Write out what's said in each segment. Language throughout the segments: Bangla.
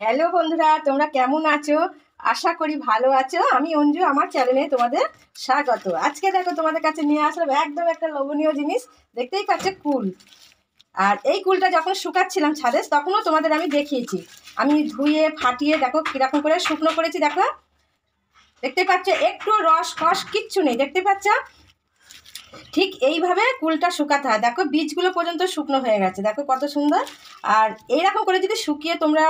হ্যালো বন্ধুরা, তোমরা কেমন আছো? আশা করি ভালো আছো। আমি অঞ্জু, আমার চ্যানেলে তোমাদের স্বাগত। আজকে দেখো তোমাদের কাছে নিয়ে আসলাম একদম একটা লোভনীয় জিনিস। দেখতেই পাচ্ছ, কুল। আর এই কুলটা যখন শুকাচ্ছিলাম ছাদে, তখনও তোমাদের আমি দেখিয়েছি। আমি ধুয়ে ফাটিয়ে দেখো কীরকম করে শুকনো করেছি। দেখো, দেখতে পাচ্ছ, একটু রস কষ কিচ্ছু নেই। দেখতে পাচ্ছ, ঠিক এইভাবে কুলটা শুকাতে হয়। দেখো বীজগুলো পর্যন্ত শুকনো হয়ে গেছে, দেখো কত সুন্দর। আর এইরকম করে যদি শুকিয়ে তোমরা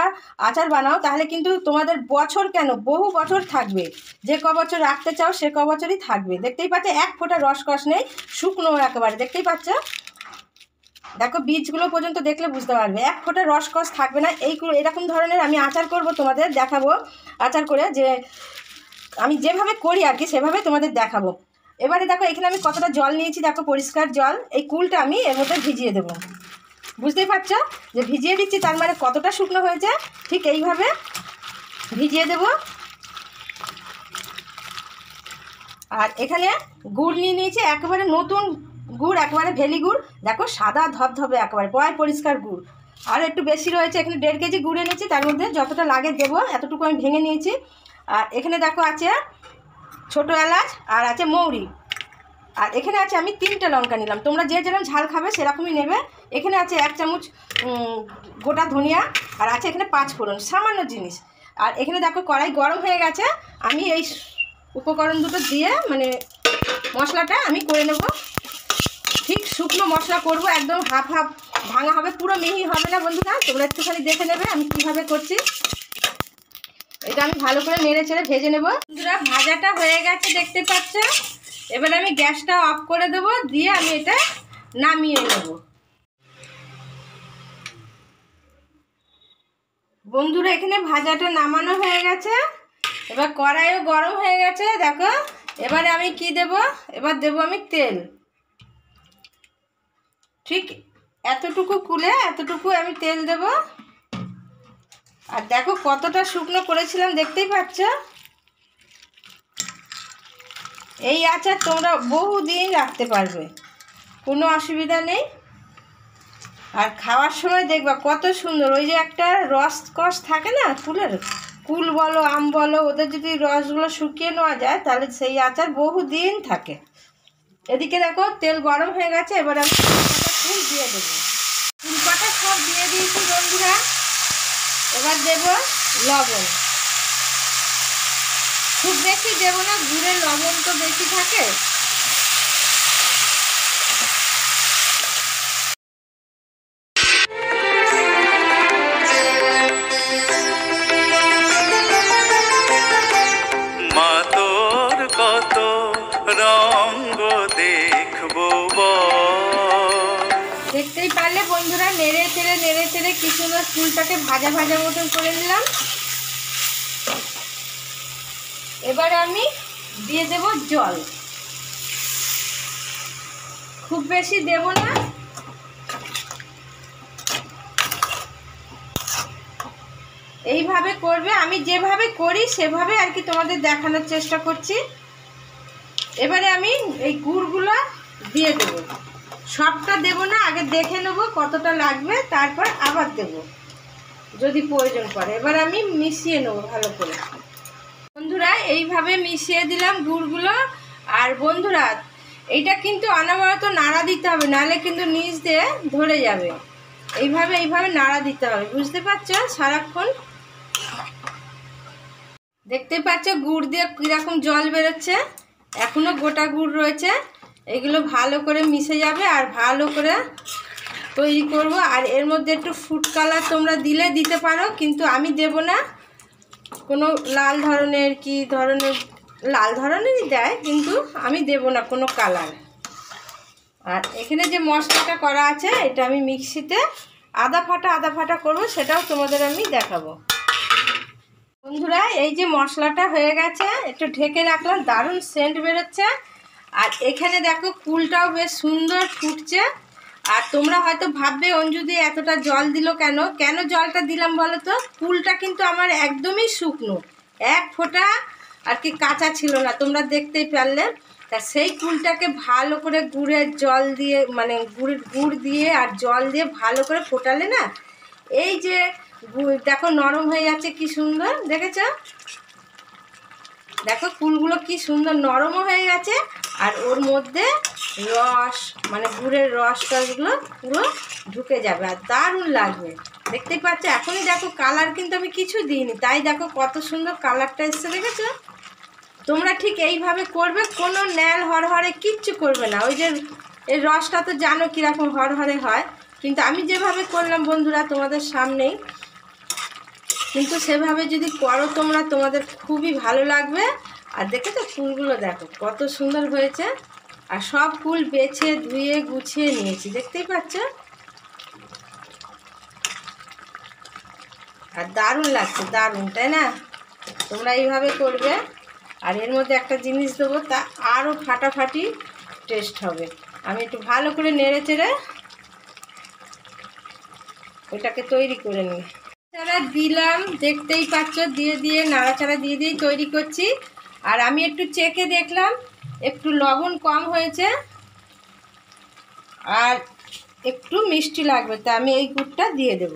আচার বানাও, তাহলে কিন্তু তোমাদের বছর কেন বহু বছর থাকবে। যে ক বছর রাখতে চাও সে ক বছরই থাকবে। দেখতেই পাচ্ছ, এক ফোঁটা রসকস নেই, শুকনো একেবারে। দেখতেই পাচ্ছ, দেখো বীজগুলো পর্যন্ত দেখলে বুঝতে পারবে, এক ফোঁটা রসকস থাকবে না। এরকম ধরনের আমি আচার করব, তোমাদের দেখাবো আচার করে, যে আমি যেভাবে করি আর কি সেভাবে তোমাদের দেখাবো। এবারে দেখো এখানে আমি কতটা জল নিয়েছি, দেখো পরিষ্কার জল। এই কুলটা আমি এর মধ্যে ভিজিয়ে দেবো। বুঝতেই পারছো যে ভিজিয়ে দিচ্ছি, তার মানে কতটা শুকনো হয়েছে। ঠিক এইভাবে ভিজিয়ে দেব। আর এখানে গুড় নিয়ে নিয়েছি, একেবারে নতুন গুড়, একেবারে ভেলি গুড়। দেখো সাদা ধবধবে, একেবারে পয় পরিষ্কার গুড়। আর একটু বেশি রয়েছে, এখানে 1.5 কেজি গুড় এনেছি, তার মধ্যে যতটা লাগে দেবো, এতটুকু আমি ভেঙে নিয়েছি। আর এখানে দেখো আছে ছোটো এলাচ, আর আছে মৌরি, আর এখানে আছে আমি 3টে লঙ্কা নিলাম। তোমরা যে যেরকম ঝাল খাবে সেরকমই নেবে। এখানে আছে 1 চামচ গোটা ধনিয়া, আর আছে এখানে 5 ফোড়ন, সামান্য জিনিস। আর এখানে দেখো কড়াই গরম হয়ে গেছে। আমি এই উপকরণ দুটো দিয়ে মানে মশলাটা আমি করে নেব। ঠিক শুকনো মশলা করব, একদম হাফ হাফ ভাঙা হবে, পুরো মিহি হবে না বন্ধুরা। তোমরা একটুখানি দেখে নেবে আমি কীভাবে করছি। এটা আমি ভালো করে নেড়ে চেড়ে ভেজে নেব। বন্ধুরা ভাজাটা হয়ে গেছে, দেখতে পাচ্ছ। এবার আমি গ্যাসটা অফ করে দেবো, দিয়ে আমি এটা নামিয়ে নেব। বন্ধুরা এখানে ভাজাটা নামানো হয়ে গেছে। এবার কড়াইও গরম হয়ে গেছে, দেখো। এবারে আমি কি দেব, এবার দেব আমি তেল। ঠিক এতটুকু কুলে এতটুকু আমি তেল দেব। আর দেখো কতটা শুকনো করেছিলাম, দেখতেই পাচ্ছ। এই আচার তোমরা বহুদিন রাখতে পারবে, কোনো অসুবিধা নেই। আর খাওয়ার সময় দেখবা কত সুন্দর, ওই যে একটা রস কষ থাকে না কুলের, কুল বলো আম বলো, ওদের যদি রসগুলো শুকিয়ে নেওয়া যায় তাহলে সেই আচার বহুদিন থাকে। এদিকে দেখো তেল গরম হয়ে গেছে। এবার আমি কুল দিয়ে দেবো। কুল পাতা সব দিয়ে দিয়েছি বন্ধুরা। এবার দেব লবণ, খুব বেশি দেবো না, গুড়ের লবণ তো বেশি থাকে। কত রঙ্গ দেখবো, দেখতেই পারলে বন্ধুরা, নেড়ে চেড়ে কি সুন্দর ফুলটাকে ভাজা ভাজা মতন করে নিলাম। এবার আমি দিয়ে দেব জল, খুব বেশি দেব না। এইভাবে করবে, আমি যেভাবে করি সেভাবে আর কি তোমাদের দেখানোর চেষ্টা করছি। এবারে আমি এই গুড়গুলো দিয়ে দেব, সবটা দেব না, আগে দেখে নেব কতটা লাগবে, তারপর আবার দেব যদি প্রয়োজন পড়ে। এবার আমি মিশিয়ে নেব ভালো করে। বন্ধুরা এইভাবে মিশিয়ে দিলাম গুড়গুলো। আর বন্ধুরা এইটা কিন্তু অনবরত নাড়া দিতে হবে, নাহলে কিন্তু নিচ দিয়ে ধরে যাবে। এইভাবে নাড়া দিতে হবে, বুঝতে পারছো, সারাক্ষণ। দেখতে পাচ্ছ গুড় দিয়ে কীরকম জল বেরোচ্ছে, এখনও গোটা গুড় রয়েছে। এগুলো ভালো করে মিশে যাবে আর ভালো করে তৈরি করব। আর এর মধ্যে একটু ফুড কালার তোমরা দিলে দিতে পারো, কিন্তু আমি দেব না। কোনো লাল ধরনের কি ধরনের, লাল ধরনেরই দেয়, কিন্তু আমি দেব না কোনো কালার। আর এখানে যে মশলাটা করা আছে, এটা আমি মিক্সিতে আদা ফাটা করব, সেটাও তোমাদের আমি দেখাবো। বন্ধুরা এই যে মশলাটা হয়ে গেছে, একটু ঢেকে রাখলাম, দারুণ সেন্ট বেরোচ্ছে। আর এখানে দেখো কুলটাও বেশ সুন্দর ফুটছে। আর তোমরা হয়তো ভাববে অঞ্জুদি এতটা জল দিল কেন, জলটা দিলাম বলো তো। কুলটা কিন্তু আমার একদমই শুকনো, এক ফোঁটা আর কি কাঁচা ছিল না, তোমরা দেখতেই পারলে। তা সেই কুলটাকে ভালো করে গুড়ের জল দিয়ে, মানে গুড় দিয়ে আর জল দিয়ে ভালো করে ফোটালে না, এই যে দেখো নরম হয়ে যাচ্ছে কি সুন্দর, দেখেছো? দেখো কুলগুলো কি সুন্দর নরমও হয়ে গেছে, আর ওর মধ্যে রস মানে গুড়ের রসগুলো পুরো ঢুকে যাবে আর দারুণ লাগবে। দেখতেই পাচ্ছ এখনই দেখো কালার কিন্তু আমি কিছু দিইনি, তাই দেখো কত সুন্দর কালারটা এসছে, দেখেছো? তোমরা ঠিক এইভাবে করবে, কোনো ন্যাল হরহরে কিচ্ছু করবে না। ওই যে এর রসটা তো জানো কীরকম হরহরে হয়, কিন্তু আমি যেভাবে করলাম বন্ধুরা তোমাদের সামনেই, কিন্তু সেভাবে যদি করো তোমরা, তোমাদের খুবই ভালো লাগবে। আর দেখেছো ফুলগুলো দেখো কত সুন্দর হয়েছে, আর সব ফুল বেছে ধুয়ে গুছিয়ে নিয়েছি, দেখতেই পাচ্ছ? আর দারুণ লাগছে, দারুণ, তাই না? তোমরা এইভাবে করবে। আর এর মধ্যে একটা জিনিস দেবো, তা আরও ফাটাফাটি টেস্ট হবে। আমি একটু ভালো করে নেড়ে চেড়ে ওইটাকে তৈরি করে নিই। নাড়াচাড়া দিলাম, দেখতেই পাচ্ছ, দিয়ে দিয়ে নাড়াচাড়া দিয়ে দিয়েই তৈরি করছি। আর আমি একটু চেখে দেখলাম একটু লবণ কম হয়েছে আর একটু মিষ্টি লাগবে, তা আমি এই গুড়টা দিয়ে দেব।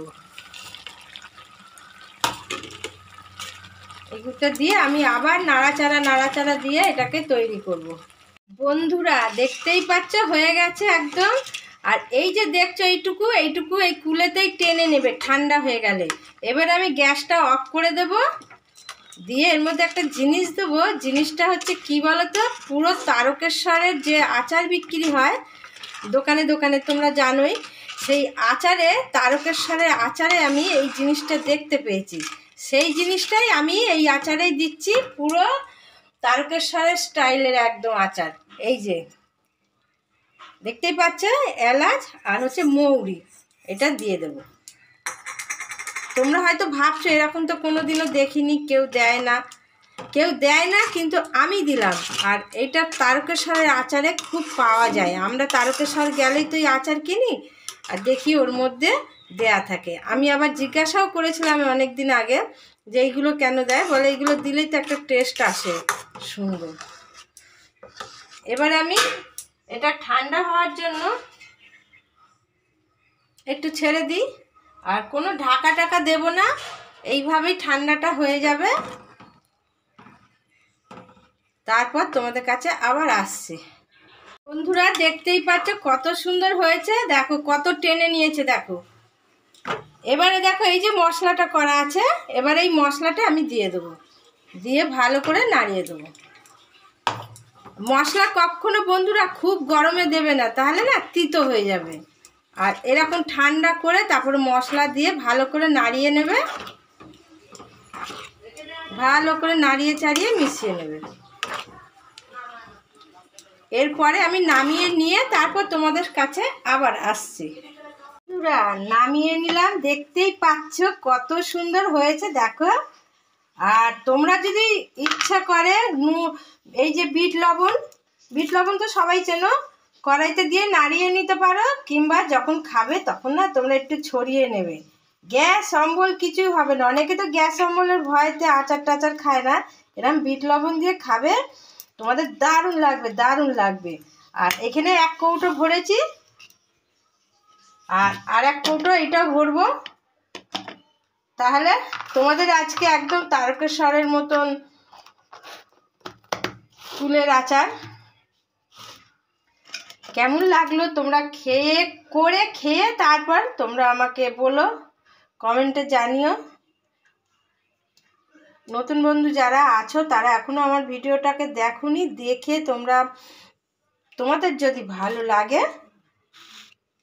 এই গুড়টা দিয়ে আমি আবার নাড়াচাড়া দিয়ে এটাকে তৈরি করব। বন্ধুরা দেখতেই পাচ্ছ হয়ে গেছে একদম। আর এই যে দেখছো এইটুকু এই কুলেতেই টেনে নেবে ঠান্ডা হয়ে গেলে। এবার আমি গ্যাসটা অফ করে দেব, দিয়ে এর মধ্যে একটা জিনিস দেবো। জিনিসটা হচ্ছে কি বলো তো, পুরো তারকেশ্বরের যে আচার বিক্রি হয় দোকানে দোকানে, তোমরা জানোই, সেই আচারে, তারকেশ্বরের আচারে আমি এই জিনিসটা দেখতে পেয়েছি। সেই জিনিসটাই আমি এই আচারেই দিচ্ছি, পুরো তারকেশ্বরের স্টাইলের একদম আচার। এই যে দেখতেই পাচ্ছ এলাচ আর হচ্ছে মৌরি, এটা দিয়ে দেব। তোমরা হয়তো ভাবছো এরকম তো কোনোদিনও দেখিনি, কেউ দেয় না, কিন্তু আমি দিলাম। আর এটা তারকেশ্বরের আচারে খুব পাওয়া যায়, আমরা তারকেশ্বর গেলেই তো এই আচার কিনি আর দেখি ওর মধ্যে দেয়া থাকে। আমি আবার জিজ্ঞাসাও করেছিলাম অনেক দিন আগে যে এইগুলো কেন দেয়, বলে এইগুলো দিলেই তো একটা টেস্ট আসে সুন্দর। এবার আমি এটা ঠান্ডা হওয়ার জন্য একটু ছেড়ে দিই, আর কোনো ঢাকা টাকা দেব না, এইভাবেই ঠান্ডাটা হয়ে যাবে। তারপর তোমাদের কাছে আবার আসছি। বন্ধুরা দেখতেই পাচ্ছ কত সুন্দর হয়েছে, দেখো কত টেনে নিয়েছে, দেখো। এবারে দেখো এই যে মশলাটা করা আছে, এবার এই মশলাটা আমি দিয়ে দেবো, দিয়ে ভালো করে নাড়িয়ে দেবো। মশলা কখনো বন্ধুরা খুব গরমে দেবে না, তাহলে না তিতো হয়ে যাবে। আর এরকম ঠান্ডা করে তারপরে মশলা দিয়ে ভালো করে নাড়িয়ে নেবে, ভালো করে নাড়িয়ে চাড়িয়ে মিশিয়ে নেবে। এরপরে আমি নামিয়ে নিয়ে তারপর তোমাদের কাছে আবার আসছি। বন্ধুরা নামিয়ে নিলাম, দেখতেই পাচ্ছ কত সুন্দর হয়েছে, দেখো। আর তোমরা যদি ইচ্ছা করে এই যে বিট লবণ তো সবাই চেনো, কড়াইতে দিয়ে নাড়িয়ে নিতে পারো, কিংবা যখন খাবে তখন না তোমরা একটু ছড়িয়ে নেবে। গ্যাস অম্বল কিছুই হবে না, অনেকে তো গ্যাস অম্বলের ভয়তে আচার টাচার খায় না, এরকম বিট লবণ দিয়ে খাবে, তোমাদের দারুণ লাগবে, দারুণ লাগবে। আর এখানে 1 কৌটো ভরেছি, আর 1 কৌটো এটাও ভরবো, তাহলে তোমাদের আজকে একদম তারকেশ্বরের মতন ফুলের আচার কেমন লাগলো তোমরা খেয়ে তারপর তোমরা আমাকে বলো, কমেন্টে জানিও। নতুন বন্ধু যারা আছো তারা এখনো আমার ভিডিওটাকে দেখোনি, দেখে তোমাদের যদি ভালো লাগে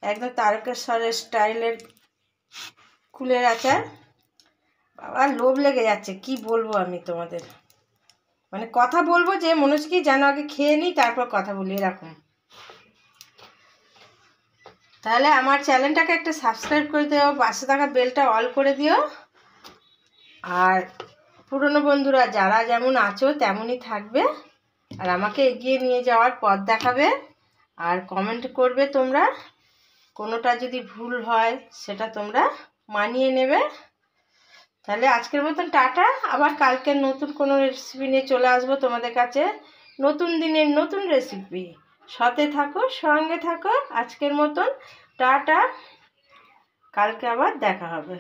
একদম তারকেশ্বরের স্টাইলের ফুলের আচার, বাবা লোভ লেগে যাচ্ছে, কি বলবো আমি তোমাদের, মানে কথা বলবো যে মনে হচ্ছে কি যেন আগে খেয়ে নিই তারপর কথা বলি, এরকম। তাহলে আমার চ্যানেলটাকে একটা সাবস্ক্রাইব করে দিও, পাশে থাকা বেলটা অল করে দিও। আর পুরনো বন্ধুরা যারা যেমন আছো তেমনই থাকবে, আর আমাকে এগিয়ে নিয়ে যাওয়ার পথ দেখাবে, আর কমেন্ট করবে তোমরা, কোনোটা যদি ভুল হয় সেটা তোমরা মানিয়ে নেবে। তাহলে আজকের মতন টাটা, আবার কালকে নতুন কোনো রেসিপি নিয়ে চলে আসবো তোমাদের কাছে, নতুন দিনের নতুন রেসিপি। সাথে থাকো, সঙ্গে থাকো। আজকের মতন টাটা, কালকে আবার দেখা হবে।